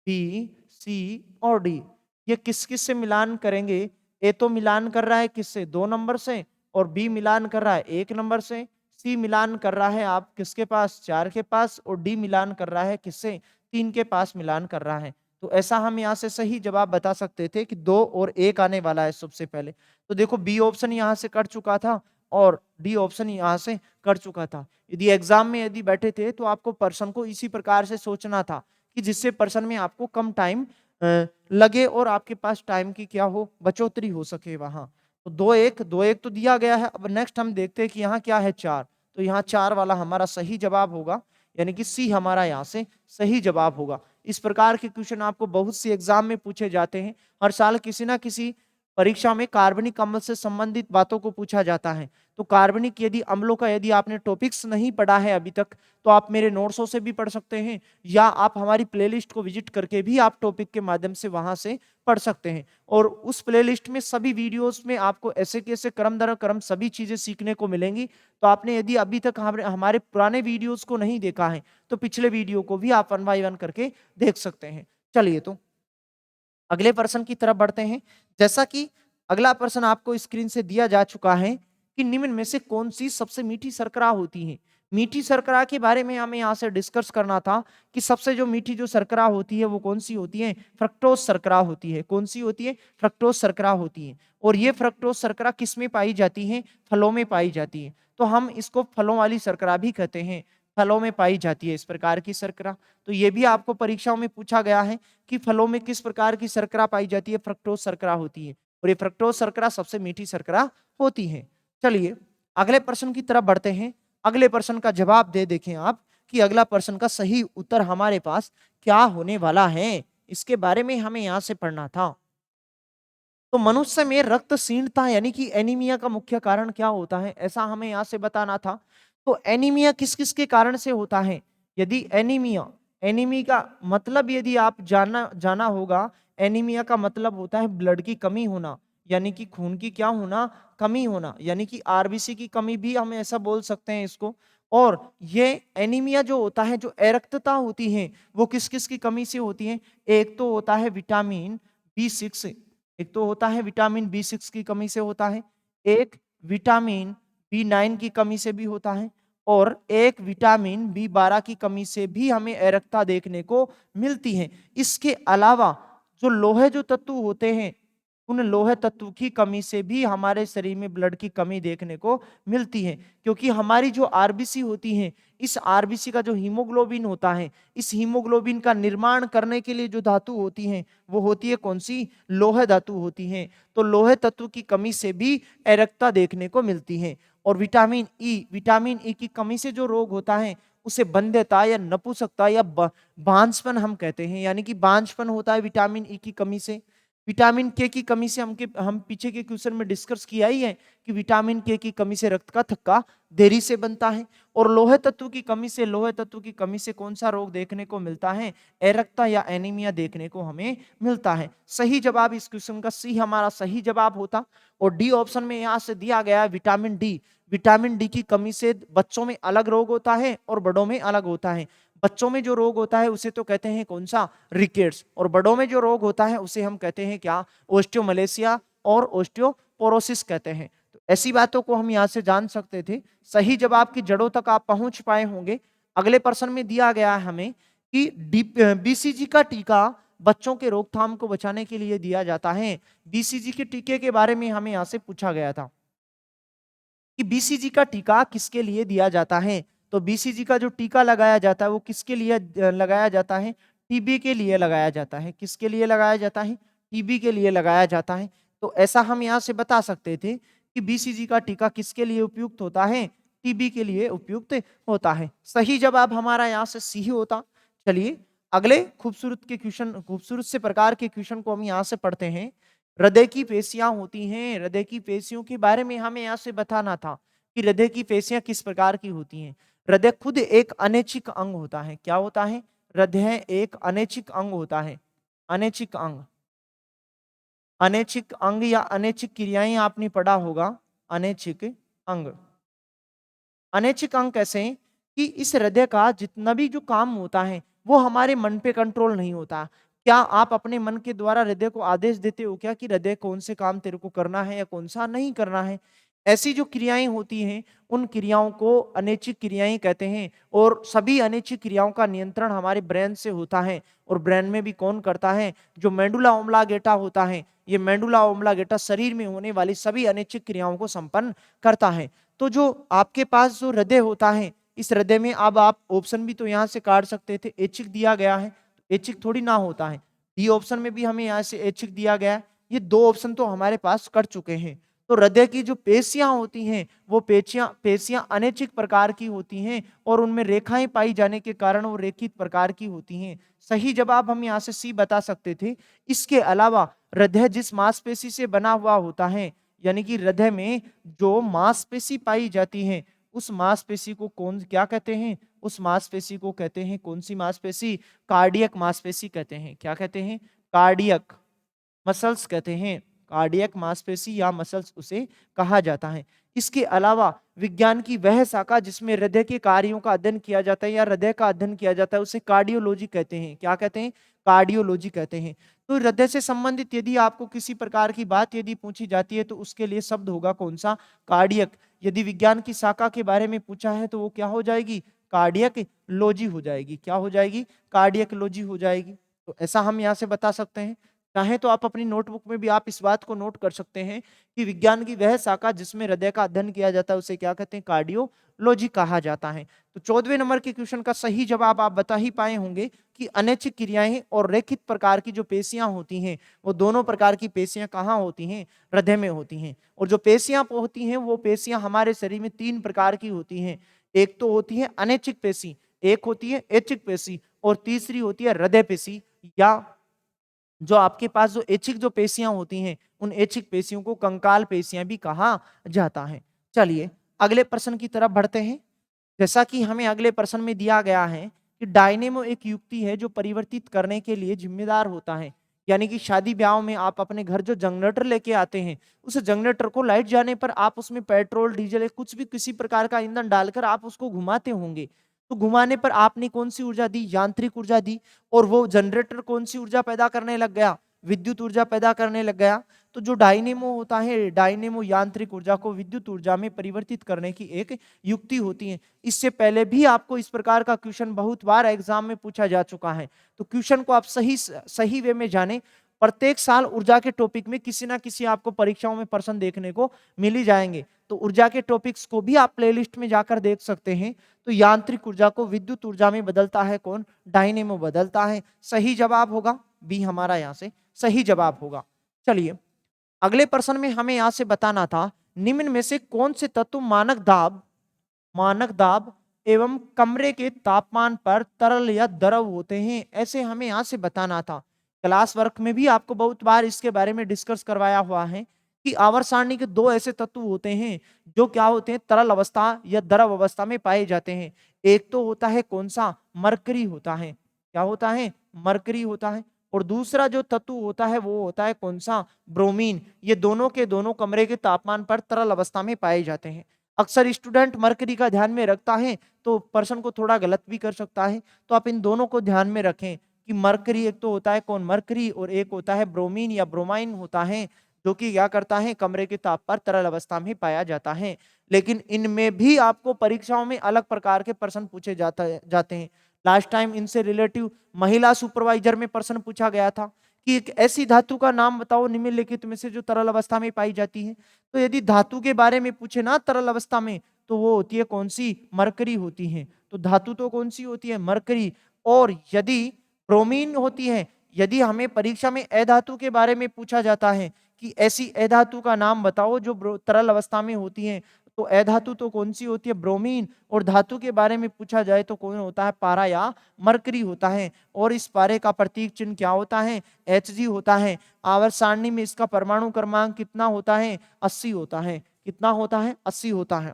बी, सी और डी। ये किस किस से मिलान करेंगे, ए तो मिलान कर रहा है किससे, 2 नंबर से, और बी मिलान कर रहा है 1 नंबर से, सी मिलान कर रहा है आप किसके पास, 4 के पास, और डी मिलान कर रहा है किससे, 3 के पास मिलान कर रहा है। तो ऐसा हम यहाँ से सही जवाब बता सकते थे कि 2 और 1 आने वाला है सबसे पहले। तो देखो बी ऑप्शन यहाँ से कट चुका था और डी ऑप्शन यहाँ से कट चुका था। यदि एग्जाम में यदि बैठे थे तो आपको प्रश्न को इसी प्रकार से सोचना था कि जिससे प्रश्न में आपको कम टाइम लगे और आपके पास टाइम की क्या हो, बचोतरी हो सके वहां। तो 2 1 तो दिया गया है। अब नेक्स्ट हम देखते हैं कि यहाँ क्या है 4। तो यहाँ 4 वाला हमारा सही जवाब होगा, यानी कि सी हमारा यहाँ से सही जवाब होगा। इस प्रकार के क्वेश्चन आपको बहुत सी एग्जाम में पूछे जाते हैं। हर साल किसी ना किसी परीक्षा में कार्बनिक अम्ल से संबंधित बातों को पूछा जाता है। तो कार्बनिक यदि अम्लों का यदि आपने टॉपिक्स नहीं पढ़ा है अभी तक, तो आप मेरे नोट्सों से भी पढ़ सकते हैं, या आप हमारी प्लेलिस्ट को विजिट करके भी आप टॉपिक के माध्यम से वहां से पढ़ सकते हैं। और उस प्लेलिस्ट में सभी वीडियोस में आपको ऐसे कैसे क्रम दर क्रम सभी चीजें सीखने को मिलेंगी। तो आपने यदि अभी तक हमारे पुराने वीडियोस को नहीं देखा है, तो पिछले वीडियो को भी आप 1 बाय 1 करके देख सकते हैं। चलिए, तो अगले प्रश्न की तरफ बढ़ते हैं। जैसा कि अगला प्रश्न आपको स्क्रीन से दिया जा चुका है कि निम्न में से कौन सी सबसे मीठी शर्करा होती है। मीठी शर्करा के बारे में हमें यहाँ से डिस्कस करना था कि सबसे जो मीठी जो शर्करा होती है वो कौन सी होती है, फ्रक्टोज शर्करा होती है। कौन सी होती है, फ्रक्टोज शर्करा होती है। और ये फ्रक्टोज शर्करा किस में पाई जाती है, फलों में पाई जाती है। तो हम इसको फलों वाली शर्करा भी कहते हैं, फलों में पाई जाती है इस प्रकार की शर्करा। तो ये भी आपको परीक्षाओं में पूछा गया है कि फलों में किस प्रकार की शर्करा पाई जाती है, फ्रक्टोज शर्करा होती है। और ये फ्रक्टोज शर्करा सबसे मीठी शर्करा होती है। चलिए, अगले प्रश्न की तरफ बढ़ते हैं। अगले प्रश्न का जवाब दे देखें आप कि अगला प्रश्न का सही उत्तर हमारे पास क्या होने वाला है, इसके बारे में हमें यहां से पढ़ना था। तो मनुष्य में रक्तहीनता यानी कि एनीमिया का मुख्य कारण क्या होता है, ऐसा हमें यहां से बताना था। तो एनीमिया किस किस के कारण से होता है। यदि एनीमिया, एनीमिया का मतलब यदि आप जाना जाना होगा, एनीमिया का मतलब होता है ब्लड की कमी होना, यानी कि खून की क्या होना, कमी होना, यानी कि आरबीसी की कमी भी हम ऐसा बोल सकते हैं इसको। और ये एनीमिया जो होता है, जो अरक्तता होती है, वो किस किस की कमी से होती है। एक तो होता है विटामिन B6, एक तो होता है विटामिन B6 की कमी से होता है, एक विटामिन B9 की कमी से भी होता है, और एक विटामिन B12 की कमी से भी हमें एरकता देखने को मिलती है। इसके अलावा जो लोहे जो तत्व होते हैं, उन लोहे तत्व की कमी से भी हमारे शरीर में ब्लड की कमी देखने को मिलती है। क्योंकि हमारी जो आरबीसी होती है, इस आरबीसी का जो हीमोग्लोबिन होता है, इस हीमोग्लोबिन का निर्माण करने के लिए जो धातु होती है, वो होती है कौन सी, लोहे धातु होती है। तो लोहे तत्व की कमी से भी एरकता देखने को मिलती है। और विटामिन ई, विटामिन ई की कमी से जो रोग होता है, उसे बंध्यता या नपुंसकता या बांझपन हम कहते हैं, यानी कि बांझपन होता है विटामिन ई की कमी से। विटामिन के की कमी से हम पीछे के क्वेश्चन में डिस्कस किया ही है कि विटामिन के की कमी से रक्त का थक्का देरी से बनता है। और लोहे तत्व की कमी से, लोहे तत्व की कमी से कौन सा रोग देखने को मिलता है, एरक्ता या एनीमिया देखने को हमें मिलता है। सही जवाब इस क्वेश्चन का सी हमारा सही जवाब होता। और डी ऑप्शन में यहां से दिया गया है विटामिन डी। विटामिन डी की कमी से बच्चों में अलग रोग होता है और बड़ों में अलग होता है। बच्चों में जो रोग होता है उसे तो कहते हैं कौन सा, रिकेट्स। और बड़ों में जो रोग होता है उसे हम कहते हैं क्या, ओस्टियोमलेशिया और ओस्टियोपोरोसिस कहते हैं। तो ऐसी बातों को हम यहाँ से जान सकते थे। सही जवाब की जड़ों तक आप पहुंच पाए होंगे। अगले प्रश्न में दिया गया है हमें कि बीसीजी का टीका बच्चों के रोकथाम को बचाने के लिए दिया जाता है। बीसीजी के टीके के बारे में हमें यहाँ से पूछा गया था कि बीसीजी का टीका किसके लिए दिया जाता है। तो बीसीजी का जो टीका लगाया जाता है वो किसके लिए लगाया जाता है, टीबी के लिए लगाया जाता है। किसके लिए लगाया जाता है, टीबी के लिए लगाया जाता है। तो ऐसा हम यहाँ से बता सकते थे कि बीसीजी का टीका किसके लिए उपयुक्त होता है, टीबी के लिए उपयुक्त होता है। सही जवाब हमारा यहाँ से सी होता। चलिए, अगले खूबसूरत के क्वेश्चन, खूबसूरत से प्रकार के क्वेश्चन को हम यहाँ से पढ़ते हैं। हृदय की पेशियां होती हैं, हृदय की पेशियों के बारे में हमें यहाँ से बताना था कि हृदय की पेशियां किस प्रकार की होती हैं। हृदय खुद एक अनैच्छिक अंग होता है। क्या होता है, हृदय एक अनैच्छिक अंग होता है। अनैच्छिक अंग, अनैच्छिक अंग या अनैच्छिक क्रियाएं आपने पढ़ा होगा। अनैच्छिक अंग, अनैच्छिक अंग कैसे हैं कि इस हृदय का जितना भी जो काम होता है वो हमारे मन पे कंट्रोल नहीं होता। क्या आप अपने मन के द्वारा हृदय को आदेश देते हो क्या कि हृदय कौन से काम तेरे को करना है या कौन सा नहीं करना है। ऐसी जो क्रियाएं होती हैं उन क्रियाओं को अनैच्छिक क्रियाएं कहते हैं। और सभी अनैच्छिक क्रियाओं का नियंत्रण हमारे ब्रेन से होता है। और ब्रेन में भी कौन करता है, जो मेडुला ओब्लांगेटा होता है। ये मेडुला ओब्लांगेटा शरीर में होने वाली सभी अनैच्छिक क्रियाओं को संपन्न करता है। तो जो आपके पास जो हृदय होता है, इस हृदय में अब आप ऑप्शन भी तो यहाँ से काट सकते थे, ऐच्छिक दिया गया है, ऐच्छिक थोड़ी ना होता है। डी ऑप्शन में भी हमें यहाँ से ऐच्छिक दिया गया है। ये दो ऑप्शन तो हमारे पास कट चुके हैं। तो हृदय की जो पेशियां होती हैं वो पेशियां अनैच्छिक प्रकार की होती हैं और उनमें रेखाएं पाई जाने के कारण वो रेखित प्रकार की होती हैं। सही जवाब हम यहाँ से सी बता सकते थे। इसके अलावा हृदय जिस मांसपेशी से बना हुआ होता है, यानी कि हृदय में जो मांसपेशी पाई जाती है, उस मांसपेशी को कौन क्या कहते हैं? उस मांसपेशी को कहते हैं कौन सी मांसपेशी? कार्डियक मांसपेशी कहते हैं। क्या कहते हैं? कार्डियक मसल्स कहते हैं। कार्डियक मांसपेशी या मसल्स उसे कहा जाता है। इसके अलावा विज्ञान की वह शाखा जिसमें हृदय के कार्यों का अध्ययन किया जाता है या हृदय का अध्ययन किया जाता है, उसे कार्डियोलॉजी कहते हैं। क्या कहते हैं? कार्डियोलॉजी कहते हैं। तो हृदय से संबंधित यदि आपको किसी प्रकार की बात यदि पूछी जाती है तो उसके लिए शब्द होगा कौन सा? कार्डियक। यदि विज्ञान की शाखा के बारे में पूछा है तो वो क्या हो जाएगी? कार्डियक लॉजी हो जाएगी। क्या हो जाएगी? कार्डियक लॉजी हो जाएगी। तो ऐसा हम यहाँ से बता सकते हैं। चाहे तो आप अपनी नोटबुक में भी आप इस बात को नोट कर सकते हैं कि विज्ञान की वह शाखा जिसमें हृदय का अध्ययन किया जाता है उसे क्या कहते हैं? कार्डियोलॉजी कहा जाता है। तो 14वें नंबर के क्वेश्चन का सही जवाब आप बता ही पाए होंगे कि अनैच्छिक क्रियाएं और रेखित प्रकार की जो पेशियां होती हैं, वो दोनों प्रकार की पेशियां कहाँ होती हैं? हृदय में होती हैं। और जो पेशियां होती हैं वो पेशियां हमारे शरीर में 3 प्रकार की होती हैं। एक तो होती है अनैच्छिक पेशी, एक होती है ऐच्छिक पेशी और तीसरी होती है हृदय पेशी, या जो आपके पास जो ऐच्छिक जो पेशियां होती हैं, उन ऐच्छिक पेशियों को कंकाल पेशियां भी कहा जाता है। चलिए अगले प्रश्न की तरफ बढ़ते हैं। जैसा कि हमें अगले प्रश्न में दिया गया है कि डायनेमो एक युक्ति है जो परिवर्तित करने के लिए जिम्मेदार होता है। यानी कि शादी ब्याह में आप अपने घर जो जनरेटर लेके आते हैं, उस जनरेटर को लाइट जाने पर आप उसमें पेट्रोल, डीजल या कुछ भी किसी प्रकार का ईंधन डालकर आप उसको घुमाते होंगे। तो घुमाने पर आपने कौन सी ऊर्जा दी? यांत्रिक ऊर्जा दी। और वो जनरेटर कौन सी ऊर्जा पैदा करने लग गया? विद्युत ऊर्जा पैदा करने लग गया। तो जो डायनेमो होता है, डायनेमो यांत्रिक ऊर्जा को विद्युत ऊर्जा में परिवर्तित करने की एक युक्ति होती है। इससे पहले भी आपको इस प्रकार का क्वेश्चन बहुत बार एग्जाम में पूछा जा चुका है। तो क्वेश्चन को आप सही वे में जाने। प्रत्येक साल ऊर्जा के टॉपिक में किसी ना किसी आपको परीक्षाओं में प्रश्न देखने को मिल ही जाएंगे। तो ऊर्जा के टॉपिक्स को भी आप प्लेलिस्ट में जाकर देख सकते हैं। तो यांत्रिक ऊर्जा को विद्युत ऊर्जा में बदलता है कौन? डायनेमो बदलता है। सही जवाब होगा बी, हमारा यहाँ से सही जवाब होगा। चलिए अगले प्रश्न में हमें यहाँ से बताना था, निम्न में से कौन से तत्व मानक दाब एवं कमरे के तापमान पर तरल या द्रव होते हैं? ऐसे हमें यहाँ से बताना था। क्लास वर्क में भी आपको बहुत बार इसके बारे में डिस्कस करवाया हुआ है कि आवर्त सारणी के 2 ऐसे तत्व होते हैं जो क्या होते हैं? तरल अवस्था या द्रव अवस्था में पाए जाते हैं। एक तो होता है कौन सा? मरकरी होता है। क्या होता है? मरकरी होता है। और दूसरा जो तत्व होता है वो होता है कौन सा? ब्रोमीन। ये दोनों के दोनों कमरे के तापमान पर तरल अवस्था में पाए जाते हैं। अक्सर स्टूडेंट मरकरी का ध्यान में रखता है तो पर्सन को थोड़ा गलत भी कर सकता है। तो आप इन दोनों को ध्यान में रखें कि मरकरी एक तो होता है कौन? मरकरी, और एक होता है ब्रोमीन या ब्रोमाइन होता है, जो कि क्या करता है? कमरे के ताप पर तरल अवस्था में पाया जाता है। लेकिन इनमें भी आपको परीक्षाओं में अलग प्रकार के प्रश्न पूछे जाते हैं। लास्ट टाइम इनसे रिलेटिव महिला सुपरवाइजर में प्रश्न पूछा गया था कि एक ऐसी धातु का नाम बताओ निम्नलिखित में से जो तरल अवस्था में पाई जाती है। तो यदि धातु के बारे में पूछे ना तरल अवस्था में, तो वो होती है कौन सी? मरकरी होती है। तो धातु तो कौन सी होती है? मरकरी। और यदि ब्रोमीन होती है, यदि हमें परीक्षा में अधातु के बारे में पूछा जाता है कि ऐसी अधातु का नाम बताओ जो तरल अवस्था में होती है, तो अधातु तो कौन सी होती है? ब्रोमीन। और धातु के बारे में पूछा जाए तो कौन होता है? पारा या मरकरी होता है। और इस पारे का प्रतीक चिन्ह क्या होता है? Hg होता है। आवर्त सारणी में इसका परमाणु क्रमांक कितना होता है? 80 होता है। कितना होता है? 80 होता है।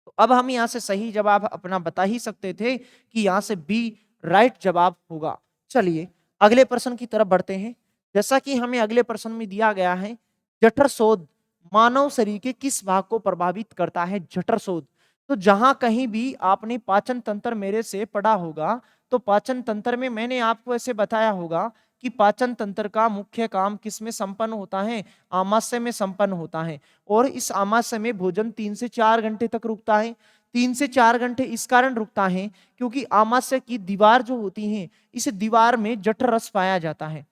तो अब हम यहाँ से सही जवाब अपना बता ही सकते थे कि यहाँ से बी राइट जवाब होगा। चलिए अगले प्रश्न की तरफ बढ़ते हैं। जैसा कि हमें अगले प्रश्न में दिया गया है, जठर शोध मानव शरीर के किस भाग को प्रभावित करता है? जठर शोध। तो जहां कहीं भी आपने पाचन तंत्र मेरे से पढ़ा होगा, तो पाचन तंत्र में मैंने आपको ऐसे बताया होगा कि पाचन तंत्र का मुख्य काम किसमें संपन्न होता है? आमाशय में संपन्न होता है। और इस आमाशय में भोजन 3 से 4 घंटे तक रुकता है। 3 से 4 घंटे इस कारण रुकता है क्योंकि आमाशय की दीवार जो होती है, इस दीवार में जठर रस पाया जाता है।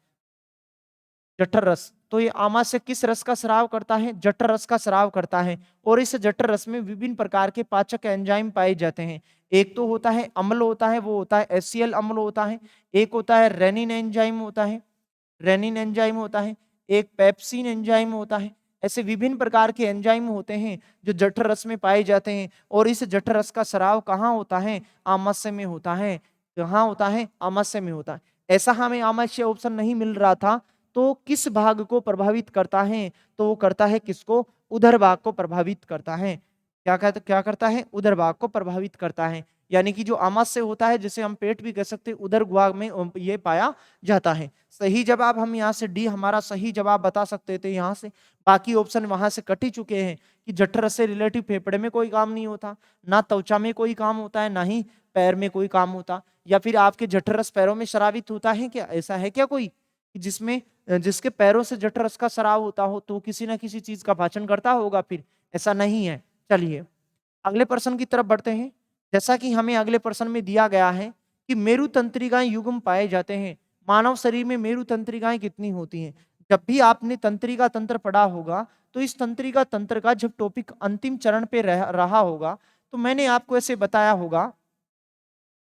जठर रस। तो ये आमाशय किस रस का स्राव करता है? जठर रस का स्राव करता है। और इस जठर रस में विभिन्न प्रकार के पाचक एंजाइम पाए जाते हैं। एक तो होता है अम्ल होता है, वो होता है HCl अम्ल होता है। एक होता है रेनिन एंजाइम होता है, रेनिन एंजाइम होता है। एक पेप्सिन एंजाइम होता है। ऐसे विभिन्न प्रकार के एंजाइम होते हैं जो जठर रस में पाए जाते हैं। और इस जठर रस का स्राव कहाँ होता है? आमाशय में होता है। कहाँ होता है? आमाशय में होता है। ऐसा हमें आमाशय ऑप्शन नहीं मिल रहा था, तो किस भाग को प्रभावित करता है? तो वो करता है किसको? उदर भाग को प्रभावित करता है। क्या करता है? उदर भाग को प्रभावित करता है। यानी कि जो आमाशय होता है, जिसे हम पेट भी कह सकते हैं, उदर भाग में ये पाया जाता है। सही जवाब हम यहाँ से डी हमारा सही जवाब बता सकते थे यहाँ से। बाकी ऑप्शन वहां से कट ही चुके हैं कि जठर से रिलेटिव फेफड़े में कोई काम नहीं होता, ना त्वचा में कोई काम होता है, ना ही पैर में कोई काम होता, या फिर आपके जठरस पैरों में स्रावित होता है क्या? ऐसा है क्या कोई जिसमें जिसके पैरों से जठरस का स्राव होता हो तो किसी ना किसी चीज का पाचन करता होगा? फिर ऐसा नहीं है। चलिए अगले प्रश्न की तरफ बढ़ते हैं। जैसा कि हमें अगले प्रश्न में दिया गया है कि मेरु तंत्रिकाएं युग्म पाए जाते हैं। मानव शरीर में मेरु तंत्रिकाएं कितनी होती हैं? जब भी आपने तंत्रिका तंत्र पढ़ा होगा तो इस तंत्रिका तंत्र का जब टॉपिक अंतिम चरण पे रहा होगा तो मैंने आपको ऐसे बताया होगा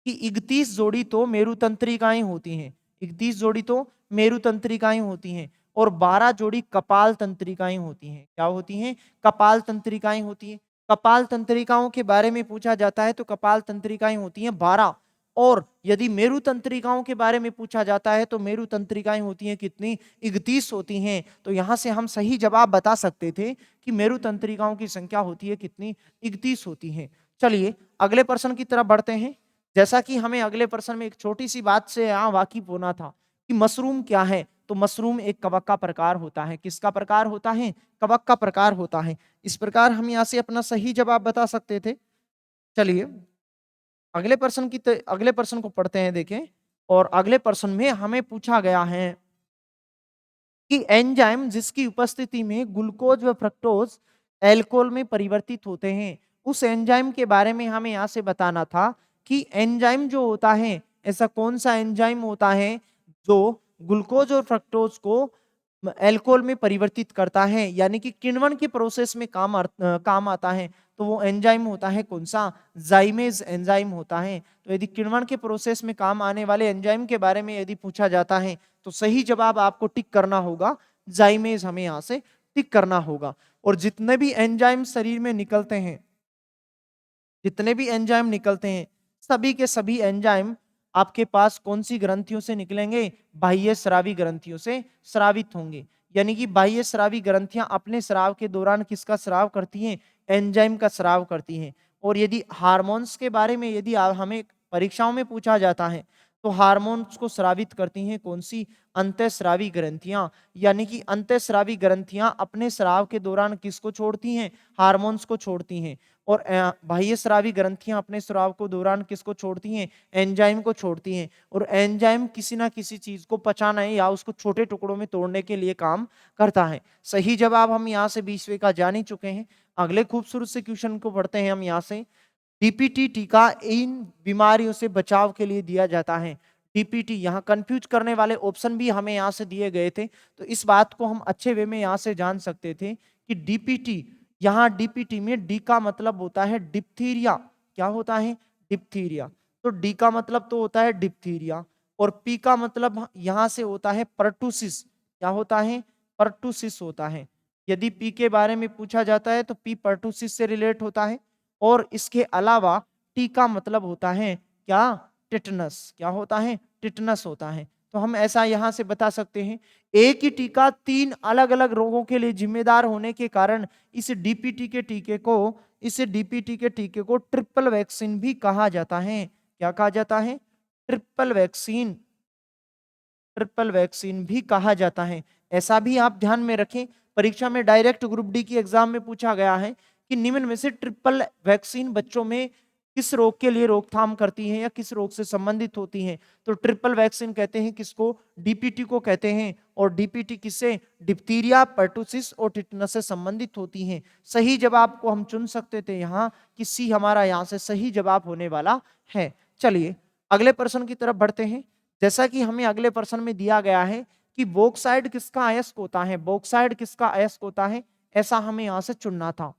कि 31 जोड़ी तो मेरु तंत्रिकाएं होती हैं, 31 जोड़ी तो मेरु तंत्रिकाएं होती हैं और 12 जोड़ी कपाल तंत्रिकाएं होती हैं। क्या होती हैं? कपाल तंत्रिकाएं होती हैं। कपाल तंत्रिकाओं के बारे में पूछा जाता है तो कपाल तंत्रिकाएं होती हैं 12, और यदि मेरु तंत्रिकाओं के बारे में पूछा जाता है तो मेरु तंत्रिकाएं होती हैं कितनी? 31 होती हैं। तो यहां से हम सही जवाब बता सकते थे कि मेरु तंत्रिकाओं की संख्या होती है कितनी? 31 होती है। चलिए अगले प्रश्न की तरफ बढ़ते हैं। जैसा कि हमें अगले प्रश्न में एक छोटी सी बात से यहाँ वाकिफ होना था कि मशरूम क्या है, तो मशरूम एक कवक का प्रकार होता है। किसका प्रकार होता है? कवक का प्रकार होता है। इस प्रकार हम यहाँ से अपना सही जवाब बता सकते थे। चलिए अगले प्रश्न को पढ़ते हैं, देखें। और अगले प्रश्न में हमें पूछा गया है कि एंजाइम जिसकी उपस्थिति में ग्लूकोज व फ्रक्टोज एल्कोहल में परिवर्तित होते हैं, उस एंजाइम के बारे में हमें यहाँ से बताना था कि एंजाइम जो होता है, ऐसा कौन सा एंजाइम होता है जो ग्लूकोज और फ्रक्टोज को एल्कोहल में परिवर्तित करता है, यानी कि किण्वन के प्रोसेस में काम आता है। तो वो एंजाइम होता है कौन सा? जाइमेज एंजाइम होता है। तो यदि किण्वन के प्रोसेस में काम आने वाले एंजाइम के बारे में यदि पूछा जाता है तो सही जवाब आपको टिक करना होगा, जाइमेज हमें यहाँ से टिक करना होगा। और जितने भी एंजाइम शरीर में निकलते हैं, जितने भी एंजाइम निकलते हैं, सभी के सभी एंजाइम आपके पास कौन सी ग्रंथियों से निकलेंगे? बाह्य स्रावी ग्रंथियों से स्रावित होंगे। यानी कि बाह्य स्रावी ग्रंथियां अपने स्राव के दौरान किसका स्राव करती हैं? एंजाइम का स्राव करती हैं। और यदि हार्मोन्स के बारे में यदि हमें परीक्षाओं में पूछा जाता है तो हार्मोन्स को स्रावित करती हैं कौन सी? अंतःस्रावी ग्रंथियां। यानी कि अंतःस्रावी ग्रंथियां अपने स्राव के दौरान किसको छोड़ती हैं? हार्मोन्स को छोड़ती हैं। और बाह्य स्रावी ग्रंथियां अपने स्राव को दौरान किसको छोड़ती हैं? एंजाइम को छोड़ती हैं। और एंजाइम किसी ना किसी चीज को पचाने या उसको छोटे टुकड़ों में तोड़ने के लिए काम करता है। सही जवाब हम यहाँ से 20वें का जान ही चुके हैं। अगले खूबसूरत से क्वेश्चन को पढ़ते हैं हम यहाँ से। डीपीटी टीका इन बीमारियों से बचाव के लिए दिया जाता है। डीपीटी, यहाँ कंफ्यूज करने वाले ऑप्शन भी हमें यहाँ से दिए गए थे, तो इस बात को हम अच्छे वे में यहाँ से जान सकते थे कि डीपीटी, यहाँ डीपीटी में डी का मतलब होता है डिप्थीरिया। क्या होता है? डिप्थीरिया। तो डी का मतलब तो होता है डिप्थीरिया, और पी का मतलब यहाँ से होता है पर्टुसिस। क्या होता है? पर्टुसिस होता है। यदि पी के बारे में पूछा जाता है तो पी पर्टुसिस से रिलेट होता है। और इसके अलावा टी का मतलब होता है क्या? टिटनस। क्या होता है? टिटनस होता है। तो हम ऐसा यहां से बता सकते हैं, एक ही टीका 3 अलग अलग रोगों के लिए जिम्मेदार होने के कारण इस डीपीटी के टीके को ट्रिपल वैक्सीन भी कहा जाता है। क्या कहा जाता है? ट्रिपल वैक्सीन भी कहा जाता है। ऐसा भी आप ध्यान में रखें, परीक्षा में डायरेक्ट ग्रुप डी की एग्जाम में पूछा गया है कि निम्न में से ट्रिपल वैक्सीन बच्चों में किस रोग के लिए रोकथाम करती है या किस रोग से संबंधित होती हैं? तो ट्रिपल वैक्सीन कहते हैं किसको? डीपीटी को कहते हैं। और डीपीटी किससे? डिप्थीरिया, पर्टुसिस और टिटनस से संबंधित होती हैं। सही जवाब को हम चुन सकते थे यहाँ कि सी हमारा यहाँ से सही जवाब होने वाला है। चलिए अगले प्रश्न की तरफ बढ़ते हैं। जैसा कि हमें अगले प्रश्न में दिया गया है कि बॉक्साइड किसका अयस्क होता है? बॉक्साइड किसका अयस्क होता है? ऐसा हमें यहाँ से चुनना था।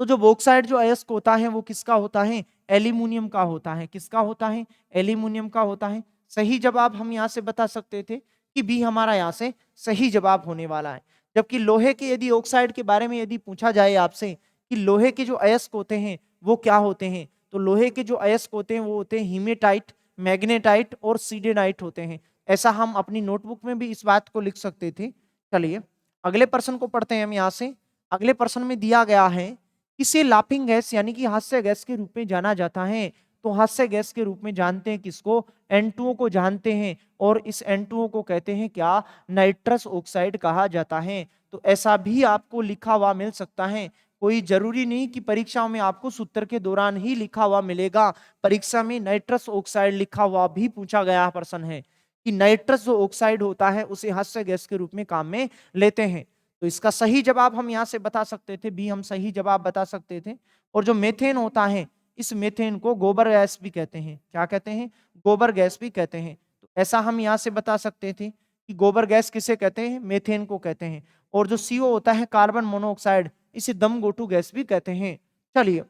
तो जो बॉक्साइड जो अयस्क होता है वो किसका होता है? एल्यूमिनियम का होता है। किसका होता है? एल्यूमिनियम का होता है। सही जवाब हम यहाँ से बता सकते थे कि बी हमारा यहाँ से सही जवाब होने वाला है। जबकि लोहे के यदि ऑक्साइड के बारे में यदि पूछा जाए आपसे कि लोहे के जो अयस्क होते हैं वो क्या होते हैं, तो लोहे के जो अयस्क होते हैं वो होते हैं हीमेटाइट, मैग्नेटाइट और सीडेनाइट होते हैं। ऐसा हम अपनी नोटबुक में भी इस बात को लिख सकते थे। चलिए अगले प्रश्न को पढ़ते हैं हम यहाँ से। अगले प्रश्न में दिया गया है, किसे लाफिंग गैस यानी कि हास्य गैस के रूप में जाना जाता है? तो हास्य गैस के रूप में जानते हैं किसको? N2O को जानते हैं, और इस N2O को कहते हैं क्या? नाइट्रस ऑक्साइड कहा जाता है। तो ऐसा भी आपको लिखा हुआ मिल सकता है। कोई जरूरी नहीं कि परीक्षा में आपको सूत्र के दौरान ही लिखा हुआ मिलेगा। परीक्षा में नाइट्रस ऑक्साइड लिखा हुआ भी पूछा गया प्रश्न है कि नाइट्रस जो ऑक्साइड होता है उसे हास्य गैस के रूप में काम में लेते हैं। तो इसका सही जवाब हम यहाँ से बता सकते थे, बी हम सही जवाब बता सकते थे। और जो मेथेन होता है, इस मेथेन को गोबर गैस भी कहते हैं। क्या कहते हैं? गोबर गैस भी कहते हैं। तो ऐसा हम यहाँ से बता सकते थे कि गोबर गैस किसे कहते हैं? मेथेन को कहते हैं। और जो CO होता है, कार्बन मोनोऑक्साइड, इसे दम गोटू गैस भी कहते हैं। चलिए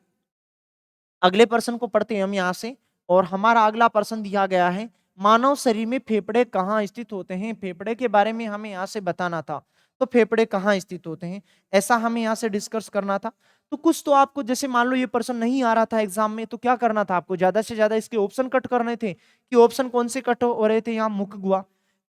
अगले प्रश्न को पढ़ते हैं हम यहाँ से। और हमारा अगला प्रश्न दिया गया है, मानव शरीर में फेफड़े कहाँ स्थित होते हैं? फेफड़े के बारे में हमें यहाँ से बताना था। तो फेफड़े कहाँ स्थित होते हैं, ऐसा हमें यहाँ से डिस्कस करना था। तो कुछ तो आपको, जैसे मान लो ये प्रश्न नहीं आ रहा था एग्जाम में, तो क्या करना था आपको? ज्यादा से ज्यादा इसके ऑप्शन कट करने थे। कि ऑप्शन कौन से कट हो रहे थे? यहाँ मुख गुहा।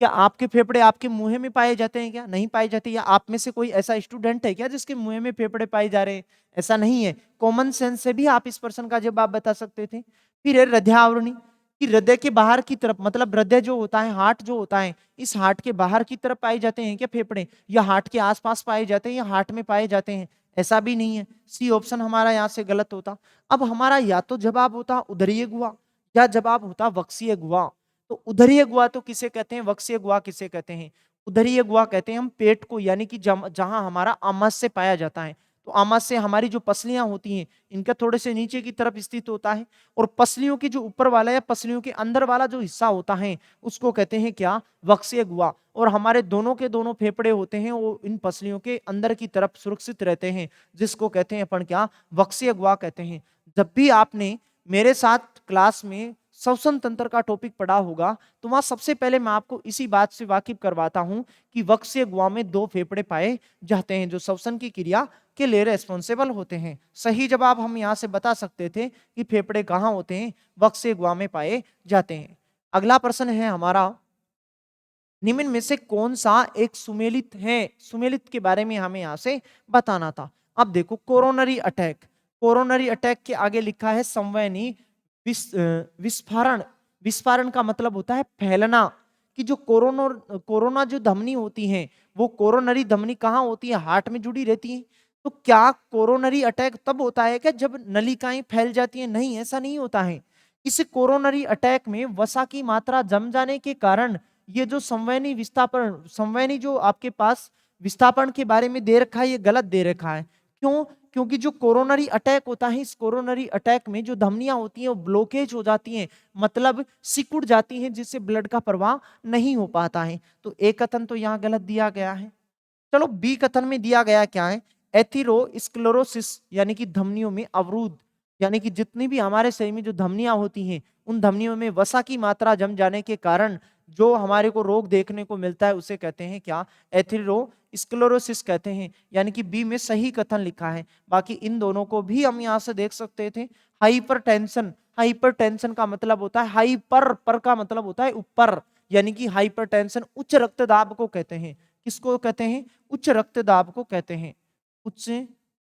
क्या आपके फेफड़े आपके मुंह में पाए जाते हैं? क्या नहीं पाए जाते? या आप में से कोई ऐसा स्टूडेंट है क्या जिसके मुंह में फेफड़े पाए जा रहे हैं? ऐसा नहीं है। कॉमन सेंस से भी आप इस प्रश्न का जवाब बता सकते थे। फिर है हृदयावरणी, कि हृदय के बाहर की तरफ, मतलब हृदय जो होता है, हार्ट जो होता है, इस हार्ट के बाहर की तरफ पाए जाते हैं क्या फेफड़े? या हार्ट के आसपास पाए जाते हैं, या हार्ट में पाए जाते हैं? ऐसा भी नहीं है। सी ऑप्शन हमारा यहाँ से गलत होता। अब हमारा या तो जवाब होता उदरीय गुहा, या जवाब होता वक्षीय गुहा। तो उदरीय गुहा तो किसे कहते हैं? वक्षीय गुहा किसे कहते हैं? उदरीय गुहा कहते हैं हम पेट को, यानी कि जहां हमारा आमाशय पाया जाता है। तो आमाशय हमारी जो पसलियां होती हैं, इनका थोड़े से नीचे की तरफ स्थित होता है। और पसलियों के जो ऊपर वाला या पसलियों के अंदर वाला जो हिस्सा होता है, उसको कहते हैं क्या? वक्षीय गुहा। और हमारे दोनों के दोनों फेफड़े होते हैं, वो इन पसलियों के अंदर की तरफ सुरक्षित रहते हैं, जिसको कहते हैं अपन क्या? वक्षीय गुहा कहते हैं। जब भी आपने मेरे साथ क्लास में श्वसन तंत्र का टॉपिक पढ़ा होगा, तो वहां सबसे पहले मैं आपको इसी बात से वाकिफ करवाता हूं कि वक्षीय गुहा में 2 फेफड़े पाए जाते हैं, जो श्वसन की क्रिया के लिए रेस्पॉन्सिबल होते हैं। सही जवाब हम यहां से बता सकते थे कि फेफड़े कहां होते हैं? वक्षीय गुहा में पाए जाते हैं। अगला प्रश्न है हमारा, निम्न में से कौन सा एक सुमेलित है? सुमेलित के बारे में हमें यहां से बताना था। अब देखो, कोरोनरी अटैक, कोरोनरी अटैक के आगे लिखा है संवहनी विस्फारण। विस्फारण का मतलब होता है फैलना। कि जो कोरोना जो धमनी होती है, वो कोरोनरी धमनी कहाँ होती है? हार्ट में जुड़ी रहती है। तो क्या कोरोनरी अटैक तब होता है क्या जब नलिकाएं फैल जाती हैं? नहीं, ऐसा नहीं होता है। इस कोरोनरी अटैक में वसा की मात्रा जम जाने के कारण ये जो संवहनी विस्थापन, संवहनी जो आपके पास विस्थापन के बारे में दे रखा है, ये गलत दे रखा है। क्यों? क्योंकि जो कोरोनरी अटैक होता है, इस कोरोनरी अटैक में जो धमनियां होती हैं वो ब्लॉकेज हो जाती हैं, मतलब सिकुड़ जाती हैं, जिससे ब्लड का प्रवाह नहीं हो पाता है। तो ए कथन तो यहाँ गलत दिया गया है। चलो बी कथन में दिया गया क्या है? एथेरोस्क्लेरोसिस, यानी कि धमनियों में अवरुद्ध, यानी कि जितनी भी हमारे शरीर में जो धमनियां होती हैं, उन धमनियों में वसा की मात्रा जम जाने के कारण जो हमारे को रोग देखने को मिलता है, उसे कहते हैं क्या? एथेरोस्क्लेरोसिस कहते हैं। यानी कि बी में सही कथन लिखा है। बाकी इन दोनों को भी हम यहाँ से देख सकते थे। हाइपरटेंशन, हाइपरटेंशन का मतलब होता है हाइपर, पर का मतलब होता है ऊपर, यानी कि हाइपरटेंशन उच्च रक्तदाब को कहते हैं। किसको कहते हैं? उच्च रक्तदाब को कहते हैं। उच्च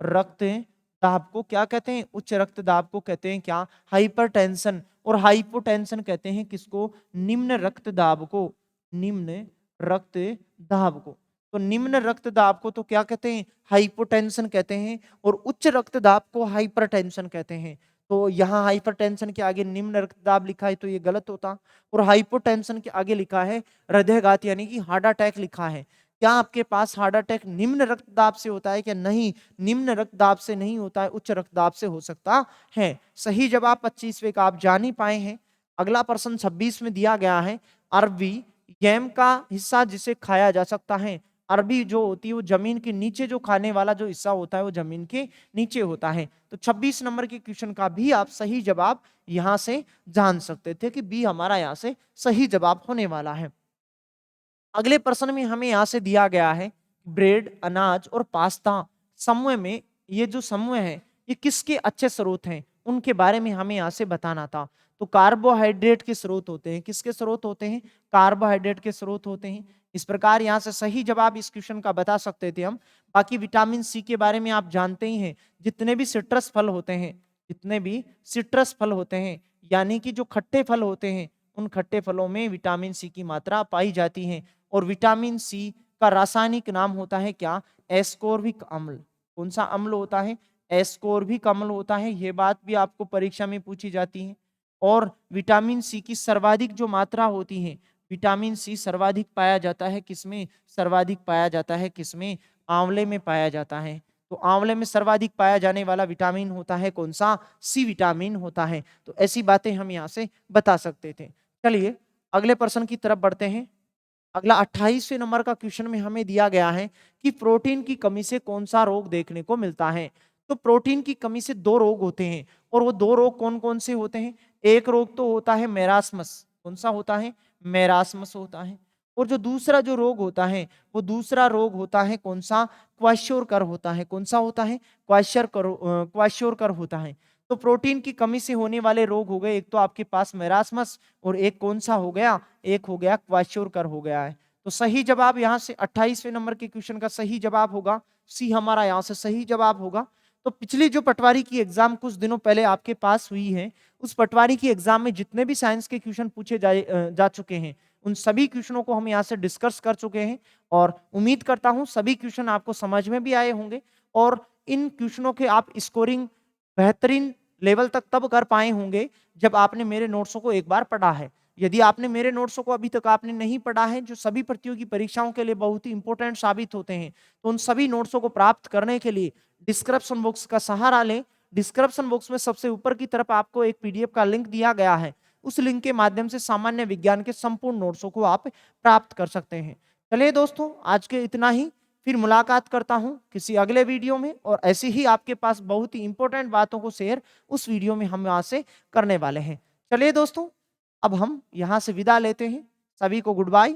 रक्तदाब को क्या कहते हैं? उच्च रक्तदाब को कहते हैं क्या? हाइपरटेंशन। और हाइपोटेंशन कहते हैं किसको? निम्न रक्तदाब को, निम्न रक्तदाब को। तो निम्न रक्तदाब को तो क्या कहते हैं? हाइपोटेंशन कहते हैं। और उच्च रक्तदाब को हाइपरटेंशन कहते हैं। तो यहाँ हाइपरटेंशन के आगे निम्न रक्तदाब लिखा है, तो ये गलत होता। और हाइपोटेंशन के आगे लिखा है हृदयघात, यानी कि हार्ट अटैक लिखा है। क्या आपके पास हार्ट अटैक निम्न रक्तदाब से होता है क्या? नहीं, निम्न रक्तदाब से नहीं होता है, उच्च रक्तदाब से हो सकता है। सही जवाब 25वें का आप जान ही पाए हैं। अगला प्रश्न 26 में दिया गया है, अरबी यम का हिस्सा जिसे खाया जा सकता है। अरबी जो होती है वो जमीन के नीचे, जो खाने वाला जो हिस्सा होता है वो जमीन के नीचे होता है। तो 26 नंबर के क्वेश्चन का भी आप सही जवाब यहां से जान सकते थे कि बी हमारा यहां से सही जवाब होने वाला है। अगले प्रश्न में हमें यहां से दिया गया है, ब्रेड, अनाज और पास्ता समूह में, ये जो समूह है ये किसके अच्छे स्रोत हैं? उनके बारे में हमें यहाँ से बताना था। तो कार्बोहाइड्रेट के स्रोत होते हैं, किसके स्रोत होते हैं? कार्बोहाइड्रेट के स्रोत होते हैं। इस प्रकार यहाँ से सही जवाब इस क्वेश्चन का बता सकते थे हम। बाकी विटामिन सी के बारे में आप जानते ही हैं, जितने भी सिट्रस फल होते हैं, जितने भी सिट्रस फल होते हैं, यानी कि जो खट्टे फल होते हैं, उन खट्टे फलों में विटामिन सी की मात्रा पाई जाती है। और विटामिन सी का रासायनिक नाम होता है क्या? एस्कोर्बिक अम्ल। कौन सा अम्ल होता है? एस्कोर्बिक अम्ल होता है। यह बात भी आपको परीक्षा में पूछी जाती है। और विटामिन सी की सर्वाधिक जो मात्रा होती है, विटामिन सी सर्वाधिक पाया जाता है किसमें? सर्वाधिक पाया जाता है किसमें? आंवले में पाया जाता है। तो आंवले में सर्वाधिक पाया जाने वाला विटामिन होता है कौन सा? सी विटामिन होता है। तो ऐसी बातें हम यहाँ से बता सकते थे। चलिए अगले प्रश्न की तरफ बढ़ते हैं। अगला 28वें नंबर का क्वेश्चन में हमें दिया गया है कि प्रोटीन की कमी से कौन सा रोग देखने को मिलता है। तो प्रोटीन की कमी से दो रोग होते हैं, और वो दो रोग कौन कौन से होते हैं? एक रोग तो होता है मेरास्मस। कौन सा होता है? मेरास्मस होता है। और जो दूसरा जो रोग होता है, वो दूसरा रोग होता है कौन सा? क्वाश्योरकर होता है। कौन सा होता है? क्वाश्योरकर होता है। तो प्रोटीन की कमी से होने वाले रोग हो गए, एक तो आपके पास मेरास्मस, और एक कौन सा हो गया? एक हो गया क्वाश्योरकर हो गया है। तो सही जवाब यहाँ से 28वें नंबर के क्वेश्चन का सही जवाब होगा सी, हमारा यहाँ से सही जवाब होगा। तो पिछली जो पटवारी की एग्जाम कुछ दिनों पहले आपके पास हुई है, उस पटवारी की एग्जाम में जितने भी साइंस के क्वेश्चन पूछे जा चुके हैं, उन सभी क्वेश्चनों को हम यहाँ से डिस्कस कर चुके हैं। और उम्मीद करता हूँ सभी क्वेश्चन आपको समझ में भी आए होंगे, और इन क्वेश्चनों के आप स्कोरिंग बेहतरीन लेवल तक तब कर पाए होंगे जब आपने मेरे नोट्सों को एक बार पढ़ा है। यदि आपने मेरे नोट्सों को अभी तक आपने नहीं पढ़ा है, जो सभी प्रतियोगी परीक्षाओं के लिए बहुत ही इंपॉर्टेंट साबित होते हैं, तो उन सभी नोट्सों को प्राप्त करने के लिए डिस्क्रिप्शन बॉक्स का सहारा लें। डिस्क्रिप्शन बॉक्स में सबसे ऊपर की तरफ आपको एक पीडीएफ का लिंक दिया गया है। उस लिंक के माध्यम से सामान्य विज्ञान के संपूर्ण नोट्सों को आप प्राप्त कर सकते हैं। चलिए दोस्तों, आज के इतना ही। फिर मुलाकात करता हूं किसी अगले वीडियो में, और ऐसी ही आपके पास बहुत ही इंपॉर्टेंट बातों को शेयर उस वीडियो में हम यहाँ से करने वाले हैं। चलिए दोस्तों, अब हम यहाँ से विदा लेते हैं। सभी को गुड बाय।